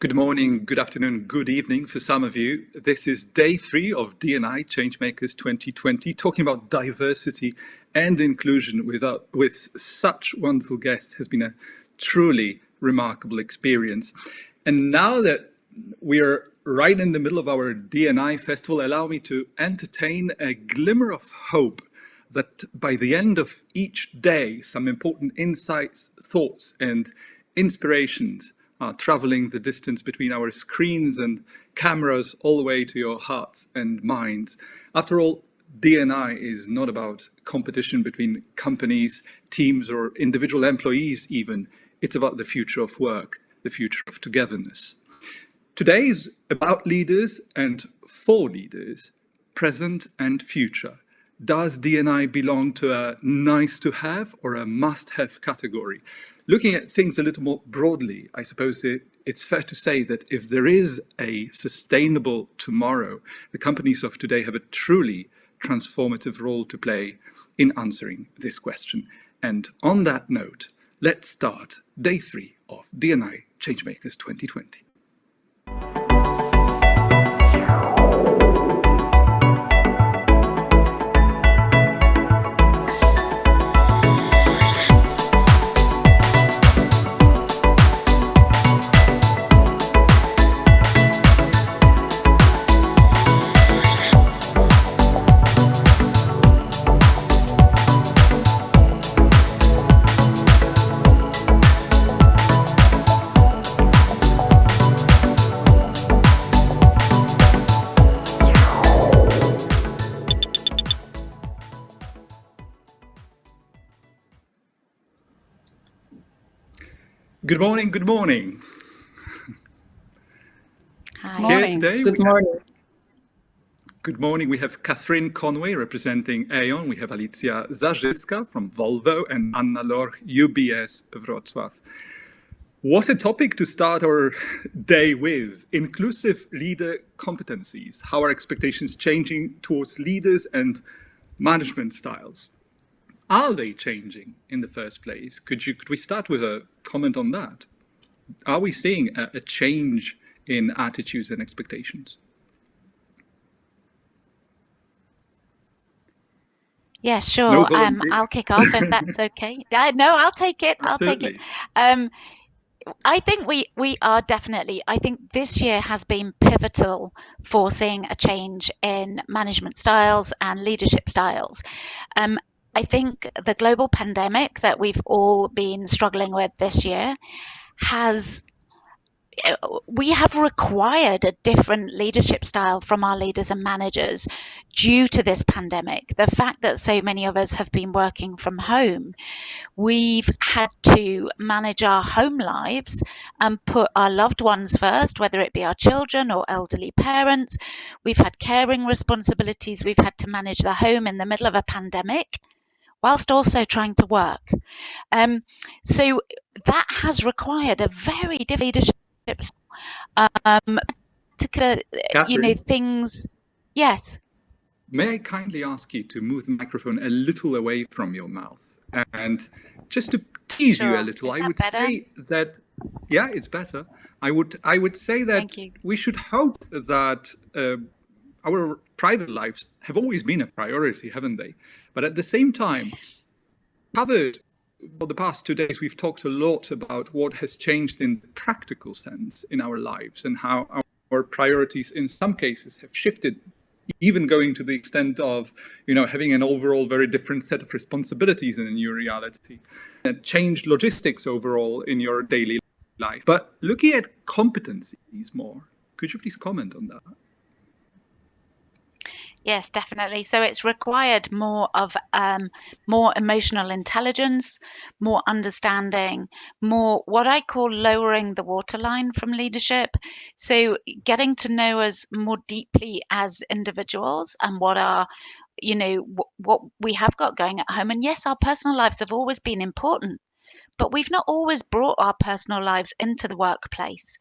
Good morning, good afternoon, good evening for some of you. This is day 3 of D&I Changemakers 2020, talking about diversity and inclusion with such wonderful guests has been a truly remarkable experience. And now that we're right in the middle of our D&I festival, allow me to entertain a glimmer of hope that by the end of each day, some important insights, thoughts, and inspirations traveling the distance between our screens and cameras all the way to your hearts and minds. After all, D&I is not about competition between companies, teams, or individual employees even. It's about the future of work, the future of togetherness. Today is about leaders and for leaders, present and future. Does D&I belong to a nice to have or a must have category? Looking at things a little more broadly, I suppose it's fair to say that if there is a sustainable tomorrow, the companies of today have a truly transformative role to play in answering this question. And on that note, let's start day 3 of D&I Changemakers 2020. Good morning, good morning. Hi. Morning. Good morning. Good morning. We have Katherine, Conway representing Aon. We have Alicja, Zarzycka from VOLVO and Anna Lorch, UBS Wrocław. What a topic to start our day with. Inclusive leader competencies. How are expectations changing towards leaders and management styles? Are they changing in the first place? Could we start with a comment on that? Are we seeing a change in attitudes and expectations? Yeah, sure. I'll kick off if that's okay. No, I'll take it. Absolutely. I'll take it. I think we are definitely, I think this year has been pivotal for seeing a change in management styles and leadership styles. I think the global pandemic that we've all been struggling with this year we have required a different leadership style from our leaders and managers due to this pandemic. The fact that so many of us have been working from home, we've had to manage our home lives and put our loved ones first, whether it be our children or elderly parents. We've had caring responsibilities. We've had to manage the home in the middle of a pandemic, whilst also trying to work. So that has required a very different leadership. Katherine, things. Yes. May I kindly ask you to move the microphone a little away from your mouth? And just to tease you a little, I would say that, yeah, it's better. I would say that we should hope that our private lives have always been a priority, haven't they? But at the same time, covered for the past 2 days, we've talked a lot about what has changed in the practical sense in our lives and how our priorities in some cases have shifted, even going to the extent of, having an overall very different set of responsibilities in a new reality, and changed logistics overall in your daily life. But looking at competencies more, could you please comment on that? Yes, definitely. So it's required more emotional intelligence, more understanding, more what I call lowering the waterline from leadership. So getting to know us more deeply as individuals and what we have got going at home. And yes, our personal lives have always been important, but we've not always brought our personal lives into the workplace.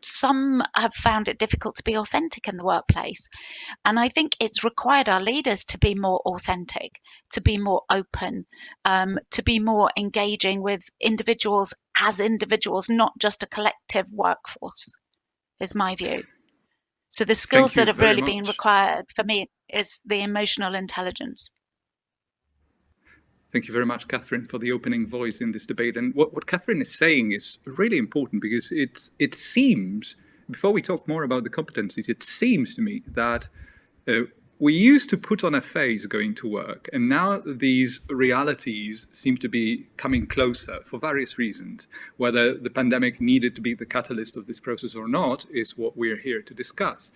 Some have found it difficult to be authentic in the workplace. And I think it's required our leaders to be more authentic, to be more open, to be more engaging with individuals as individuals, not just a collective workforce, is my view. So the skills Thank you that have very really been much. required for me is the emotional intelligence. Thank you very much, Katherine, for the opening voice in this debate. And what Katherine is saying is really important, because it seems, before we talk more about the competencies, it seems to me that we used to put on a face going to work, and now these realities seem to be coming closer for various reasons. Whether the pandemic needed to be the catalyst of this process or not is what we're here to discuss.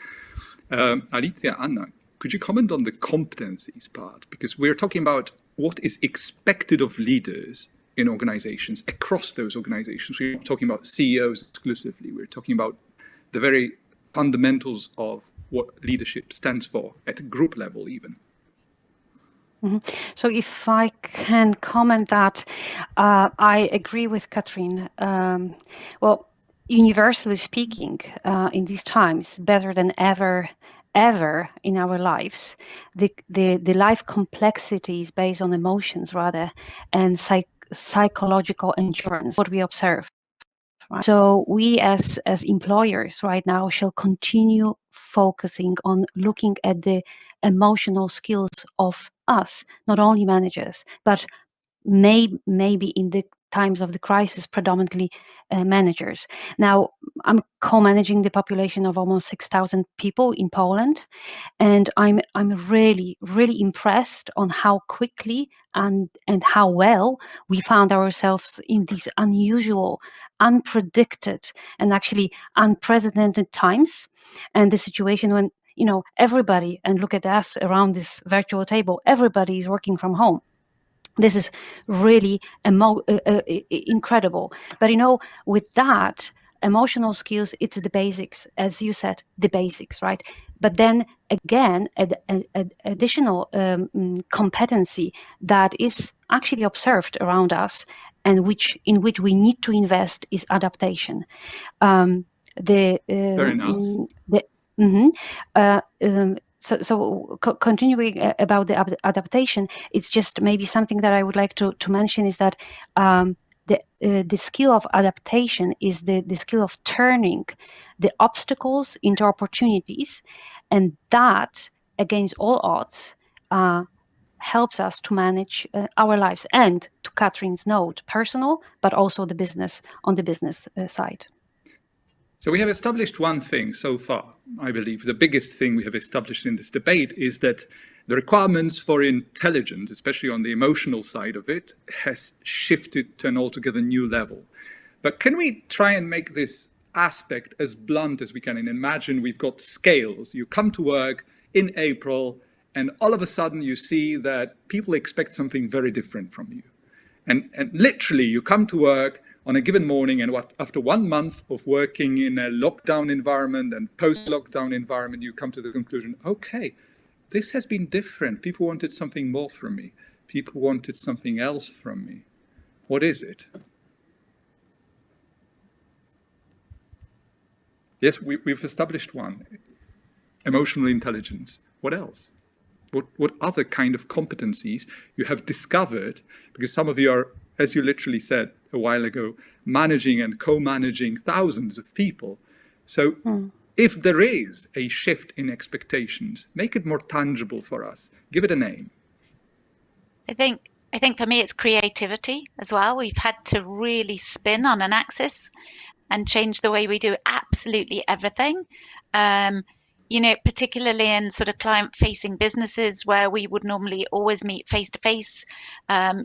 Alicja, Anna, could you comment on the competencies part? Because we're talking about what is expected of leaders in organizations, across those organizations. We're not talking about CEOs exclusively. We're talking about the very fundamentals of what leadership stands for at group level even. So if I can comment that, I agree with Katherine. Well, universally speaking, in these times, better than ever in our lives, the life complexity is based on emotions rather, and psychological endurance, what we observe. Right? So we as employers right now shall continue focusing on looking at the emotional skills of us, not only managers, but maybe in the times of the crisis, predominantly managers. Now, I'm co-managing the population of almost 6,000 people in Poland, and I'm really impressed on how quickly and how well we found ourselves in these unusual, unpredicted, and actually unprecedented times, and the situation when everybody, and look at us around this virtual table, everybody is working from home. This is really incredible. But with that, emotional skills, it's the basics, as you said, the basics, right? But then again, an additional competency that is actually observed around us, and in which we need to invest, is adaptation. Fair enough. Continuing about the adaptation, it's just maybe something that I would like to mention is that the skill of adaptation is the skill of turning the obstacles into opportunities, and that, against all odds, helps us to manage our lives, and, to Katherine's note, personal, but also the business, on the business side. So we have established one thing so far, I believe. The biggest thing we have established in this debate is that the requirements for intelligence, especially on the emotional side of it, has shifted to an altogether new level. But can we try and make this aspect as blunt as we can, and imagine we've got scales. You come to work in April, and all of a sudden you see that people expect something very different from you. And literally you come to work on a given morning, and after 1 month of working in a lockdown environment and post-lockdown environment, you come to the conclusion, okay, this has been different. People wanted something more from me. People wanted something else from me. What is it? Yes, we've established one. Emotional intelligence. What else? What other kind of competencies you have discovered? Because some of you are, as you literally said a while ago, managing and co-managing thousands of people. So if there is a shift in expectations, make it more tangible for us. Give it a name. I think for me it's creativity as well. We've had to really spin on an axis and change the way we do absolutely everything. Particularly in sort of client-facing businesses where we would normally always meet face-to-face, and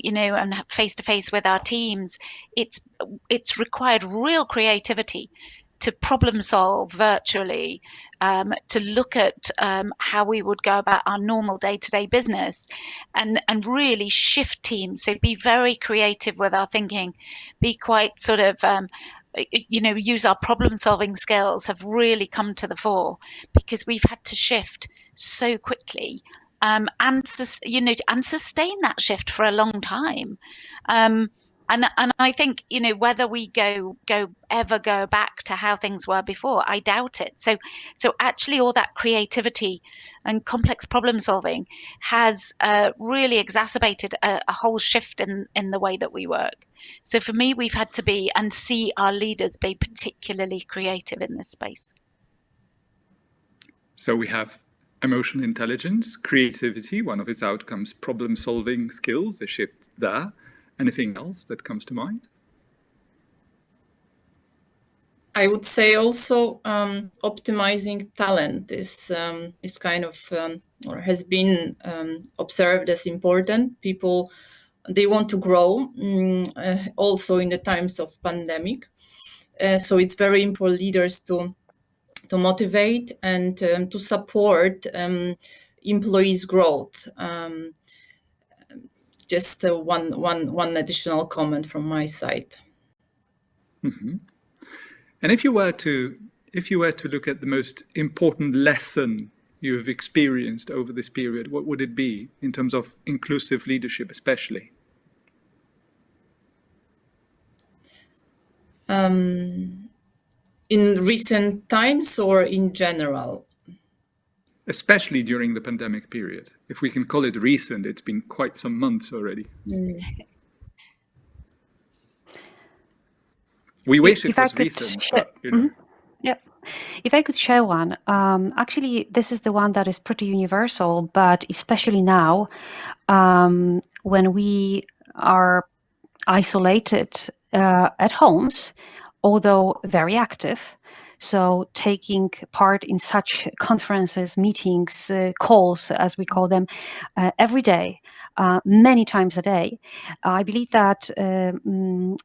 face-to-face with our teams. It's required real creativity to problem solve virtually, to look at how we would go about our normal day-to-day business, and really shift teams. So be very creative with our thinking, be quite sort of use our problem solving skills have really come to the fore, because we've had to shift so quickly, and sustain that shift for a long time. And I think, you know, whether we ever go back to how things were before, I doubt it. So actually all that creativity and complex problem solving has really exacerbated a whole shift in the way that we work. So for me, we've had to be and see our leaders be particularly creative in this space. So we have emotional intelligence, creativity, one of its outcomes, problem solving skills, a shift there. Anything else that comes to mind? I would say also optimizing talent is kind of or has been observed as important. People, they want to grow also in the times of pandemic. So it's very important for leaders to motivate and to support employees' growth. Just one additional comment from my side. Mm-hmm. And if you were to look at the most important lesson you've experienced over this period, what would it be in terms of inclusive leadership, especially? In recent times or in general? Especially during the pandemic period. If we can call it recent, it's been quite some months already. We wish it was recent, but you know. Yeah. If I could share one, actually, this is the one that is pretty universal, but especially now, when we are isolated at homes, although very active. So taking part in such conferences, meetings, calls, as we call them, every day, many times a day. I believe that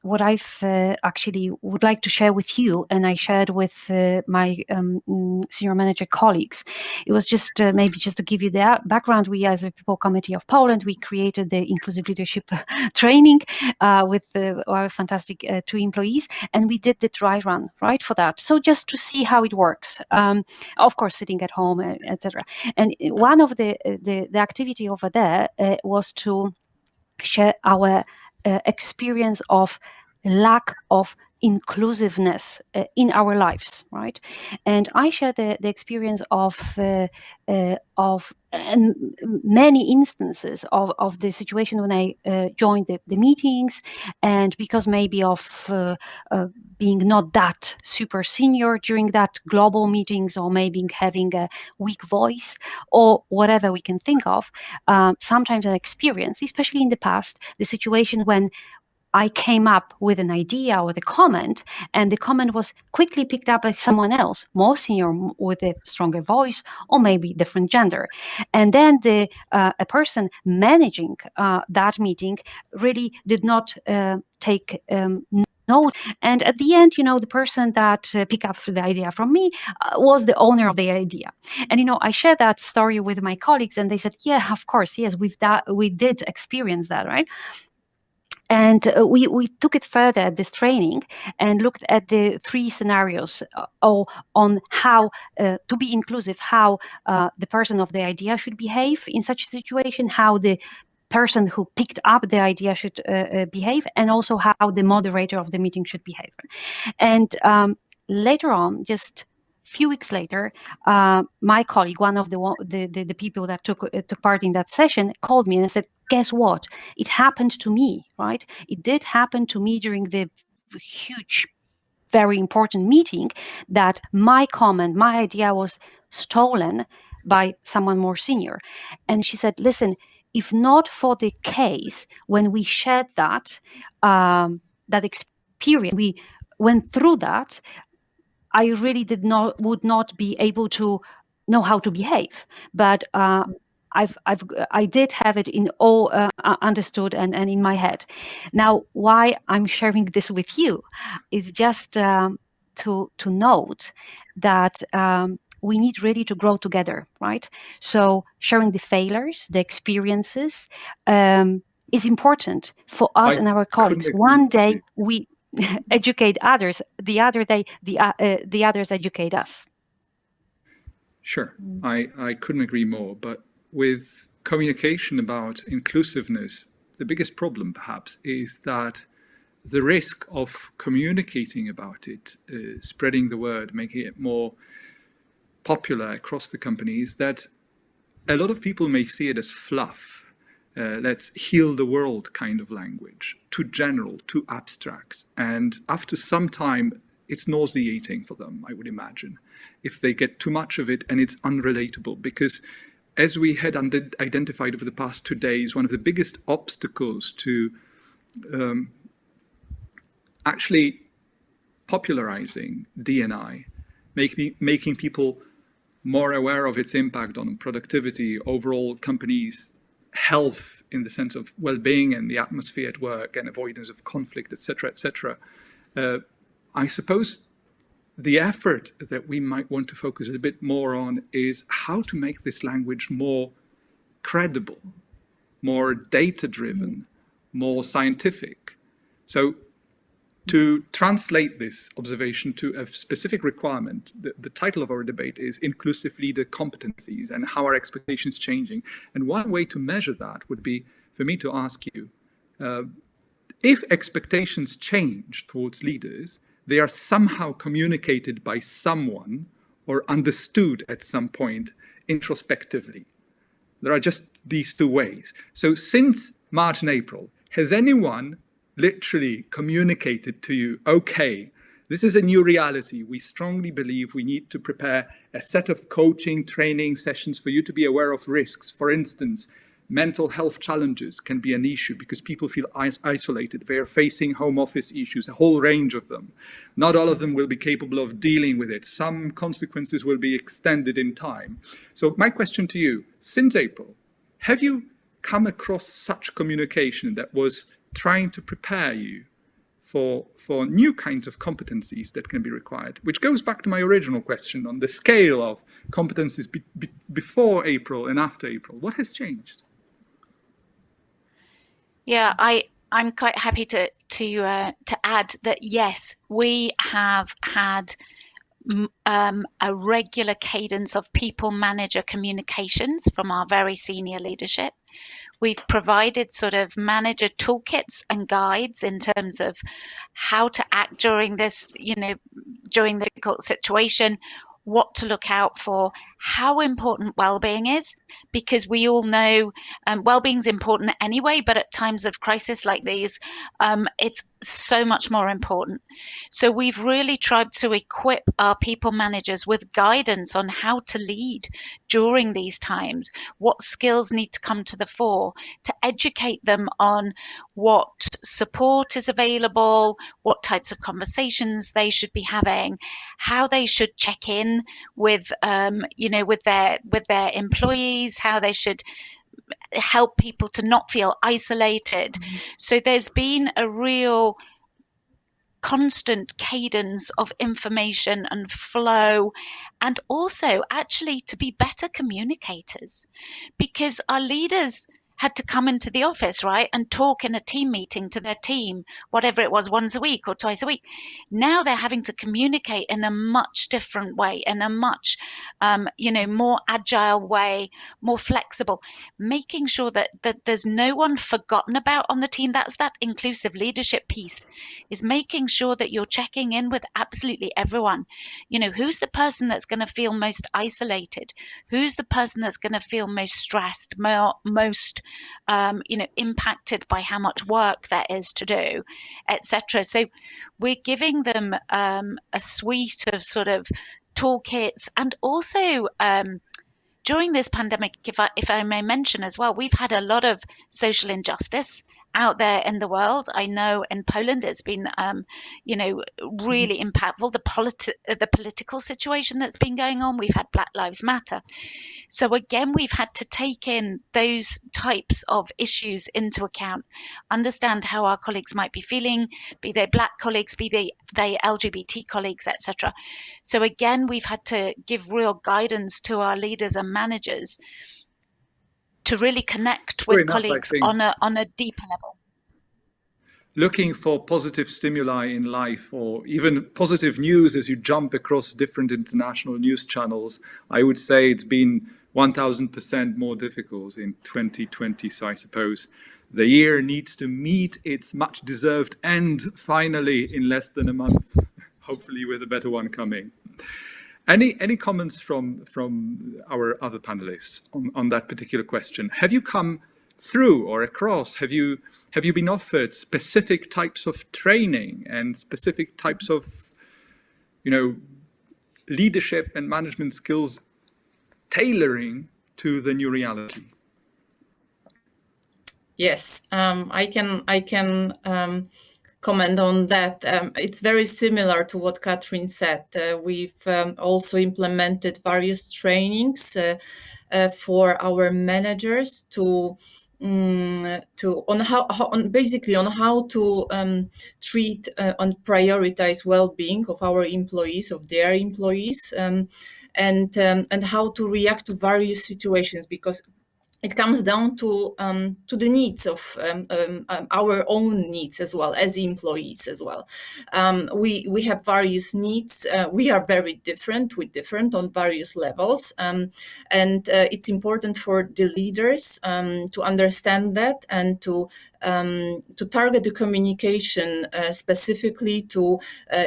what I've actually would like to share with you, and I shared with my senior manager colleagues, it was just maybe just to give you the background. We, as a People Committee of Poland, we created the inclusive leadership training with our fantastic 2 employees, and we did the dry run, right, for that. So just to see how it works, of course, sitting at home, etc. And one of the activity over there was to share our experience of lack of inclusiveness in our lives, right? And I share the experience of many instances of the situation when I joined the meetings, and because maybe of being not that super senior during that global meetings, or maybe having a weak voice, or whatever we can think of, sometimes I experience, especially in the past, the situation when I came up with an idea or the comment, and the comment was quickly picked up by someone else, more senior, with a stronger voice, or maybe different gender. And then a person managing that meeting really did not take note. And at the end, the person that picked up the idea from me was the owner of the idea. And, I shared that story with my colleagues, and they said, yeah, of course, yes, we did experience that, right? And we took it further at this training and looked at the 3 scenarios on how to be inclusive, how the person of the idea should behave in such a situation, how the person who picked up the idea should behave, and also how the moderator of the meeting should behave. And later on, just few weeks later, my colleague, one of the people that took part in that session, called me and said, guess what? It happened to me, right? It did happen to me during the huge, very important meeting, that my comment, my idea was stolen by someone more senior. And she said, listen, if not for the case when we shared that experience, we went through that, I really would not be able to know how to behave. But I did have it in all understood and in my head. Now, why I'm sharing this with you is just to note that we need really to grow together, right? So sharing the failures, the experiences, is important for us and our colleagues. One day we educate others, the other day the others educate us. Sure, I couldn't agree more. But with communication about inclusiveness, the biggest problem perhaps is that the risk of communicating about it, spreading the word, making it more popular across the company, is that a lot of people may see it as fluff. Let's heal the world kind of language, too general, too abstract. And after some time, it's nauseating for them, I would imagine, if they get too much of it and it's unrelatable. Because as we had identified over the past 2 days, one of the biggest obstacles to actually popularizing D&I, making people more aware of its impact on productivity, overall companies' health in the sense of well-being and the atmosphere at work and avoidance of conflict, etc., etc. I suppose the effort that we might want to focus a bit more on is how to make this language more credible, more data-driven, more scientific. So to translate this observation to a specific requirement, the title of our debate is Inclusive Leader Competencies and How Are Expectations Changing? And one way to measure that would be for me to ask you, if expectations change towards leaders, they are somehow communicated by someone or understood at some point introspectively. There are just these two ways. So since March and April, has anyone literally communicated to you, okay, this is a new reality. We strongly believe we need to prepare a set of coaching, training sessions for you to be aware of risks. For instance, mental health challenges can be an issue because people feel isolated. They are facing home office issues, a whole range of them. Not all of them will be capable of dealing with it. Some consequences will be extended in time. So my question to you, since April, have you come across such communication that was trying to prepare you for new kinds of competencies that can be required, which goes back to my original question on the scale of competencies before April and after April? What has changed? Yeah, I'm quite happy to add that yes, we have had a regular cadence of people manager communications from our very senior leadership. We've provided sort of manager toolkits and guides in terms of how to act during this, during the difficult situation, what to look out for, how important well-being is, because we all know well-being is important anyway, but at times of crisis like these, it's so much more important. So we've really tried to equip our people managers with guidance on how to lead during these times, what skills need to come to the fore, to educate them on what support is available, what types of conversations they should be having, how they should check in with with their employees, how they should help people to not feel isolated. Mm-hmm. So there's been a real constant cadence of information and flow, and also actually to be better communicators, because our leaders had to come into the office, right, and talk in a team meeting to their team, whatever it was, once a week or twice a week. Now they're having to communicate in a much different way, in a much, more agile way, more flexible, making sure that there's no one forgotten about on the team. That's that inclusive leadership piece, is making sure that you're checking in with absolutely everyone. Who's the person that's going to feel most isolated? Who's the person that's going to feel most stressed, most impacted by how much work there is to do, etc. So we're giving them a suite of sort of toolkits, and also during this pandemic, if I may mention as well, we've had a lot of social injustice out there in the world. I know in Poland it's been, really impactful, the political situation that's been going on. We've had Black Lives Matter. So again, we've had to take in those types of issues into account, understand how our colleagues might be feeling, be they Black colleagues, be they LGBT colleagues, etc. So again, we've had to give real guidance to our leaders and managers to really connect with colleagues on a deeper level. Looking for positive stimuli in life, or even positive news as you jump across different international news channels, I would say it's been 1000% more difficult in 2020. So I suppose The year needs to meet its much deserved end finally in less than a month, hopefully with a better one coming. Any comments from our other panelists on that particular question? Have you come through or across? Have you been offered specific types of training and specific types of, leadership and management skills tailoring to the new reality? Yes, I can comment on that. It's very similar to what Katherine said. We've also implemented various trainings for our managers on how to treat and prioritize well-being of our employees, of their employees, and how to react to various situations, because it comes down to the needs of our own needs as well as employees as well. We have various needs. We are very different. We're different on various levels, and it's important for the leaders to understand that and to target the communication specifically to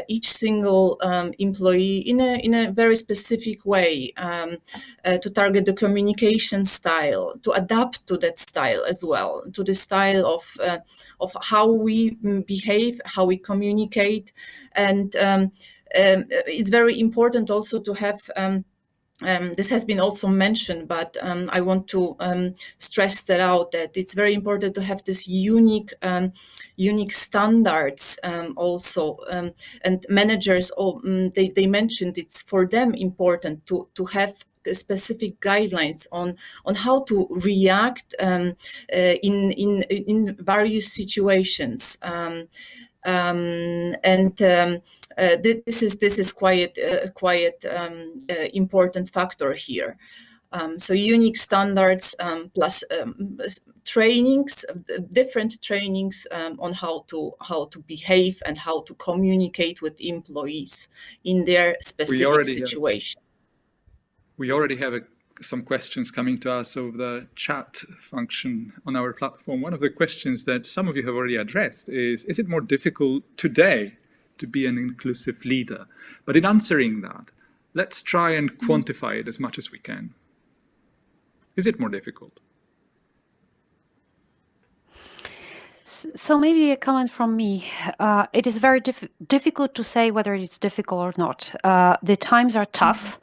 each single employee in a very specific way, to target the communication style, to adapt to that style as well, to the style of how we behave, how we communicate. And it's very important also to have, this has been also mentioned, but I want to stress that out, that it's very important to have this unique standards also. And managers, they mentioned it's for them important to have specific guidelines on how to react in various situations. This is quite important factor here. So unique standards plus trainings, different trainings on how to behave and how to communicate with employees in their specific situation. We already have some questions coming to us over the chat function on our platform. One of the questions that some of you have already addressed is it more difficult today to be an inclusive leader? But in answering that, let's try and quantify it as much as we can. Is it more difficult? So maybe a comment from me. It is very difficult to say whether it's difficult or not. The times are tough.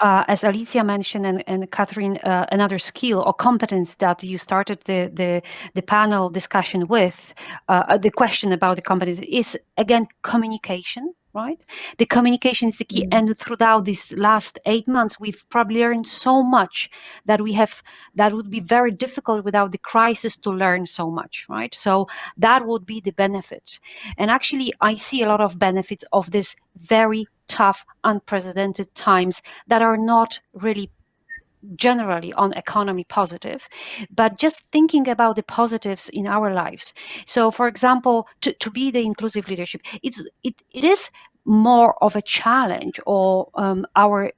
As Alicja mentioned, and Katherine, another skill or competence that you started the panel discussion with, the question about the competence is, again, communication. Right? The communication is the key. And throughout these last 8 months, we've probably learned so much that would be very difficult without the crisis to learn so much, right? So that would be the benefit. And actually, I see a lot of benefits of this very tough, unprecedented times that are not really generally on economy positive, but just thinking about the positives in our lives. So, for example, to be the inclusive leadership, it is more of a challenge, or our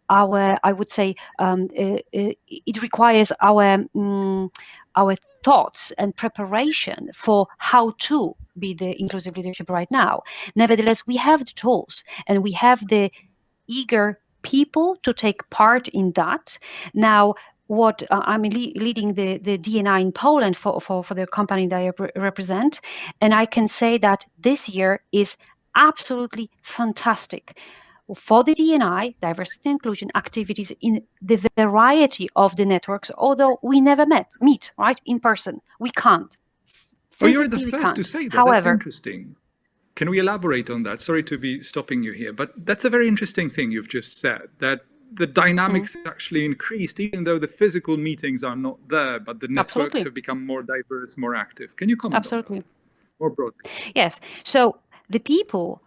I would say it requires our thoughts and preparation for how to be the inclusive leadership right now. Nevertheless, we have the tools and we have the eager people to take part in that. Now, what I'm leading the D&I in Poland for the company that I represent, and I can say that this year is absolutely fantastic for the D&I, diversity and inclusion activities in the variety of the networks, although we never meet, right, in person. We can't. Oh, you're the first to say that. However, that's interesting. Can we elaborate on that? Sorry to be stopping you here, but that's a very interesting thing you've just said, that the dynamics actually increased, even though the physical meetings are not there, but the networks have become more diverse, more active. Can you comment on that more broadly? Yes. So the people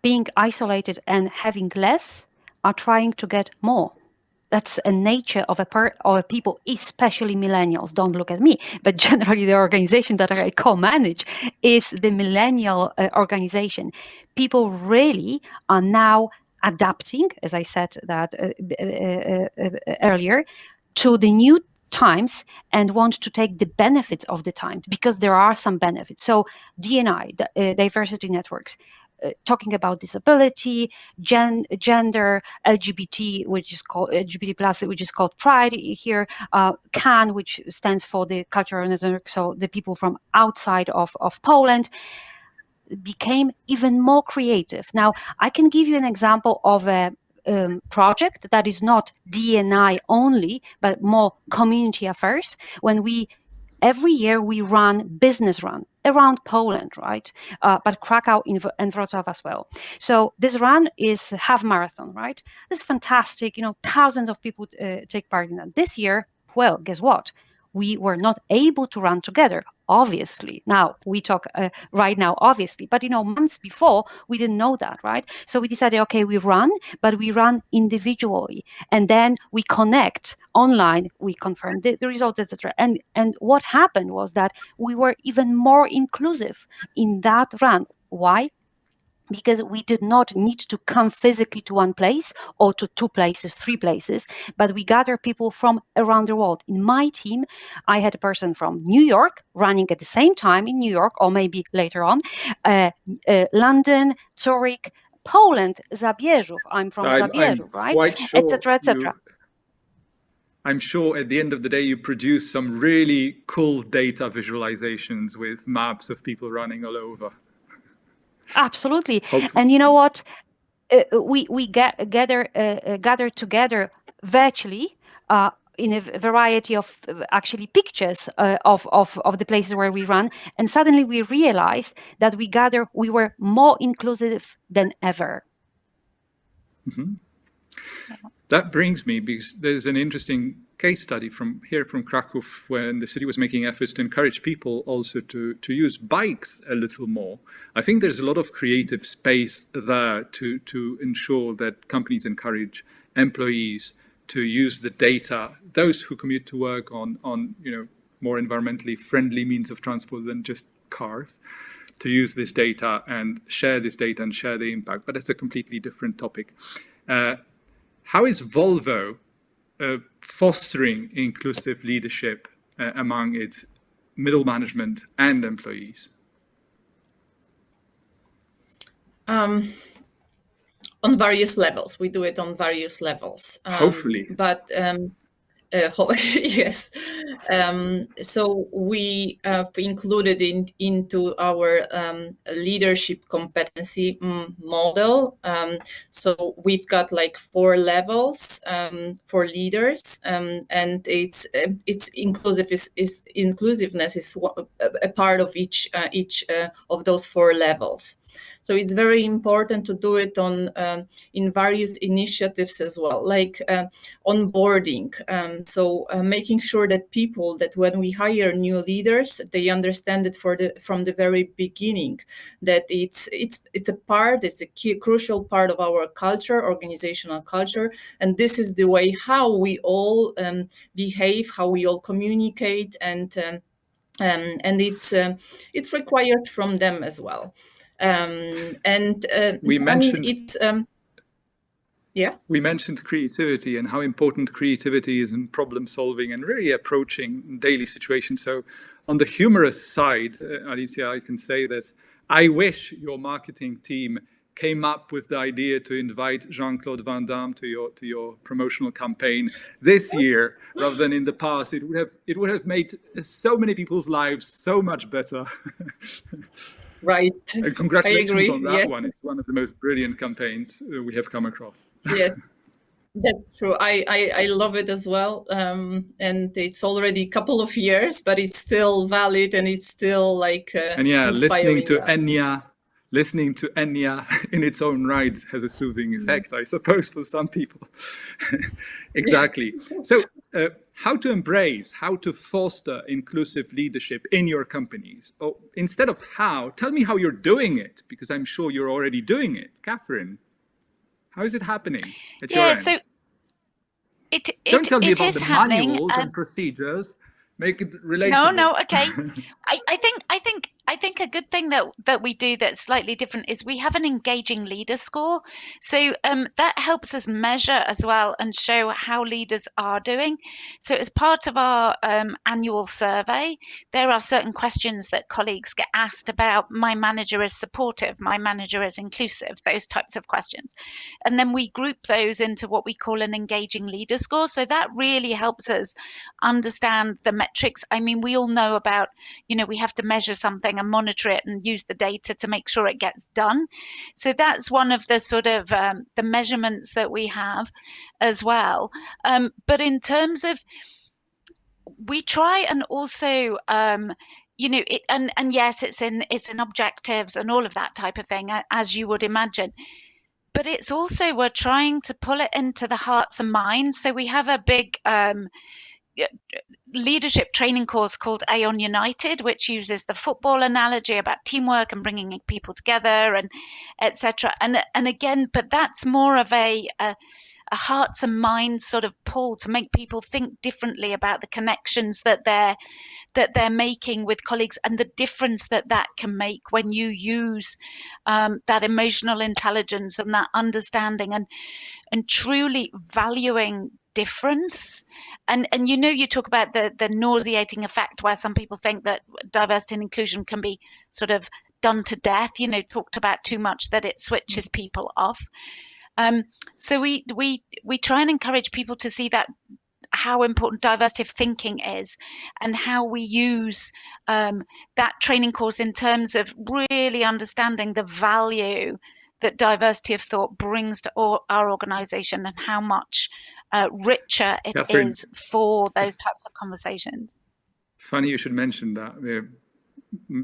being isolated and having less are trying to get more. That's a nature of a people, especially millennials. Don't look at me, but generally the organization that I co-manage is the millennial organization. People really are now adapting, as I said that earlier, to the new times and want to take the benefits of the times, because there are some benefits. So D&I, diversity networks, talking about disability, gender, LGBT, which is called LGBT plus, which is called Pride here, CAN, which stands for the cultural network, so the people from outside of Poland, became even more creative. Now, I can give you an example of a project that is not D&I only, but more community affairs. When every year we run business run around Poland, right? But Krakow and Wrocław as well. So this run is half marathon, right? It's fantastic. Thousands of people take part in that. This year, well, guess what? We were not able to run together, obviously. Now, we talk right now, obviously. But, months before, we didn't know that, right? So we decided, okay, we run, but we run individually. And then we connect online, we confirm the results, etc. And what happened was that we were even more inclusive in that run. Why? Because we did not need to come physically to one place or to 2 places, 3 places, but we gather people from around the world. In my team, I had a person from New York running at the same time in New York, or maybe later on, London, Zurich, Poland, Zabierzów. I'm from Zabierzów, right? Quite sure, etc., etc. I'm sure at the end of the day, you produce some really cool data visualizations with maps of people running all over. Absolutely. Hopefully. And you know what? We gather together virtually in a variety of actually pictures of the places where we run. And suddenly we realized that we were more inclusive than ever. Mm-hmm. That brings me, because there's an interesting case study from Krakow, when the city was making efforts to encourage people also to use bikes a little more. I think there's a lot of creative space there to ensure that companies encourage employees to use the data, those who commute to work on more environmentally friendly means of transport than just cars, to use this data and share the impact. But it's a completely different topic. How is VOLVO fostering inclusive leadership among its middle management and employees? On various levels. We do it on various levels. Hopefully. But yes. So we have included into our leadership competency model. So we've got like 4 levels for leaders, and it's inclusive inclusiveness is a part of each of those 4 levels. So it's very important to do it in various initiatives as well, like onboarding. So making sure that people, that when we hire new leaders, they understand it from the very beginning, that it's a key, crucial part of our culture, organizational culture, and this is the way how we all behave, how we all communicate, and it's required from them as well. We mentioned We mentioned creativity and how important creativity is in problem solving and really approaching daily situations. So on the humorous side, Alicja, I can say that I wish your marketing team came up with the idea to invite Jean-Claude Van Damme to your promotional campaign this year rather than in the past. It would have made so many people's lives so much better. Right. And congratulations I agree. on that. Yes. One. It's one of the most brilliant campaigns we have come across. Yes, that's true. I love it as well. And it's already a couple of years, but it's still valid, and it's still like and yeah, inspiring. listening to Enya in its own right has a soothing effect, I suppose, for some people. Exactly. So how to foster inclusive leadership in your companies? Or instead of how, tell me how you're doing it, because I'm sure you're already doing it. Katherine, how is it happening at your end? So Don't tell me about the happening, manuals and procedures. Make it relatable. No, okay. I I think a good thing that we do that's slightly different is we have an engaging leader score. So that helps us measure as well and show how leaders are doing. So as part of our annual survey, there are certain questions that colleagues get asked about: my manager is supportive, my manager is inclusive, those types of questions. And then we group those into what we call an engaging leader score. So that really helps us understand the metrics. I mean, we all know about, we have to measure something and monitor it and use the data to make sure it gets done. So that's one of the sort of the measurements that we have as well. But in terms of, we try and also, and yes, it's in objectives and all of that type of thing, as you would imagine. But it's also, we're trying to pull it into the hearts and minds. So we have a big leadership training course called Aon United, which uses the football analogy about teamwork and bringing people together and etc. And again, but that's more of a hearts and minds sort of pull to make people think differently about the connections that they're making with colleagues, and the difference that can make when you use that emotional intelligence and that understanding and truly valuing difference. And you talk about the nauseating effect where some people think that diversity and inclusion can be sort of done to death, talked about too much, that it switches people off. So we try and encourage people to see that, how important diversity of thinking is, and how we use that training course in terms of really understanding the value that diversity of thought brings to our organization, and how much richer it Katherine, is for those types of conversations. Funny you should mention that.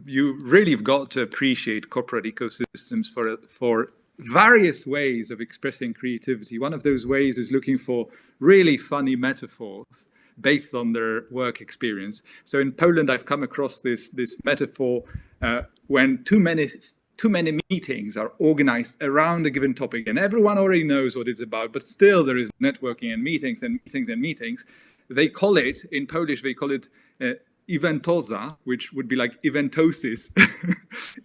You really have got to appreciate corporate ecosystems for various ways of expressing creativity. One of those ways is looking for really funny metaphors based on their work experience. So in Poland, I've come across this metaphor when too many meetings are organized around a given topic, and everyone already knows what it's about, but still there is networking and meetings and meetings and meetings. They call it, in Polish, eventoza, which would be like eventosis.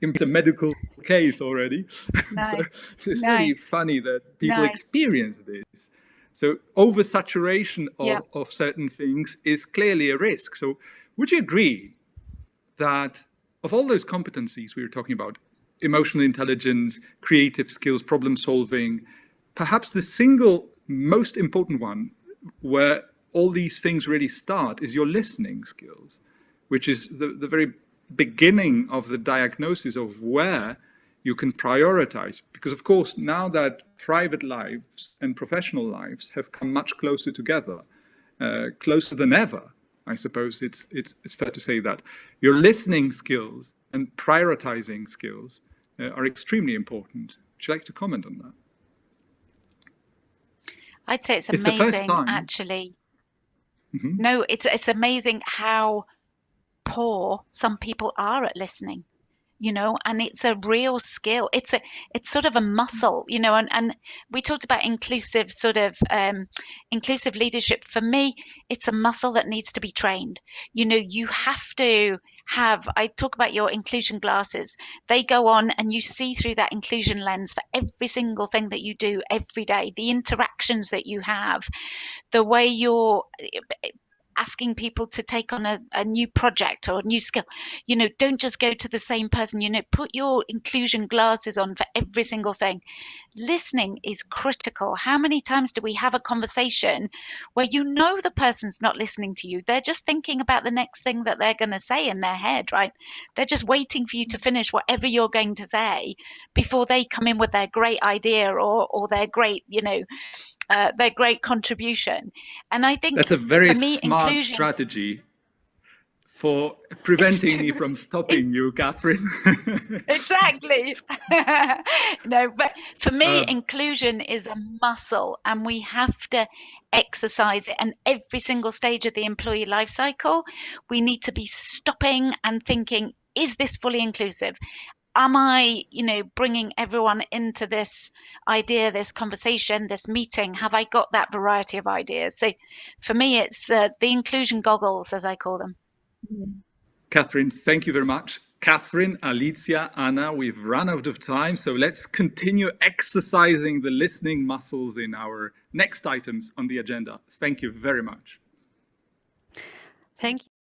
It's a medical case already. Nice. So it's really funny that people experience this. So oversaturation of certain things is clearly a risk. So would you agree that of all those competencies we were talking about, emotional intelligence, creative skills, problem solving, perhaps the single most important one where all these things really start is your listening skills, which is the very beginning of the diagnosis of where you can prioritize. Because of course, now that private lives and professional lives have come much closer together, closer than ever, I suppose it's fair to say that your listening skills and prioritizing skills are extremely important. Would you like to comment on that? I'd say it's amazing, actually. Mm-hmm. No, it's amazing how poor some people are at listening, and it's a real skill. It's sort of a muscle, and we talked about inclusive inclusive leadership. For me, it's a muscle that needs to be trained. You have to I talk about your inclusion glasses. They go on and you see through that inclusion lens for every single thing that you do every day, the interactions that you have, the way you're asking people to take on a new project or a new skill. Don't just go to the same person. Put your inclusion glasses on for every single thing. Listening is critical. How many times do we have a conversation where the person's not listening to you? They're just thinking about the next thing that they're going to say in their head, right? They're just waiting for you to finish whatever you're going to say before they come in with their great idea or their great, their great contribution. And I think that's a very for me, smart strategy for preventing me from stopping you, Katherine. Exactly. No, but for me, inclusion is a muscle, and we have to exercise it. And every single stage of the employee life cycle, we need to be stopping and thinking, is this fully inclusive? Am I, bringing everyone into this idea, this conversation, this meeting? Have I got that variety of ideas? So for me, it's the inclusion goggles, as I call them. Katherine, thank you very much. Katherine, Alicja, Anna, we've run out of time, so let's continue exercising the listening muscles in our next items on the agenda. Thank you very much. Thank you.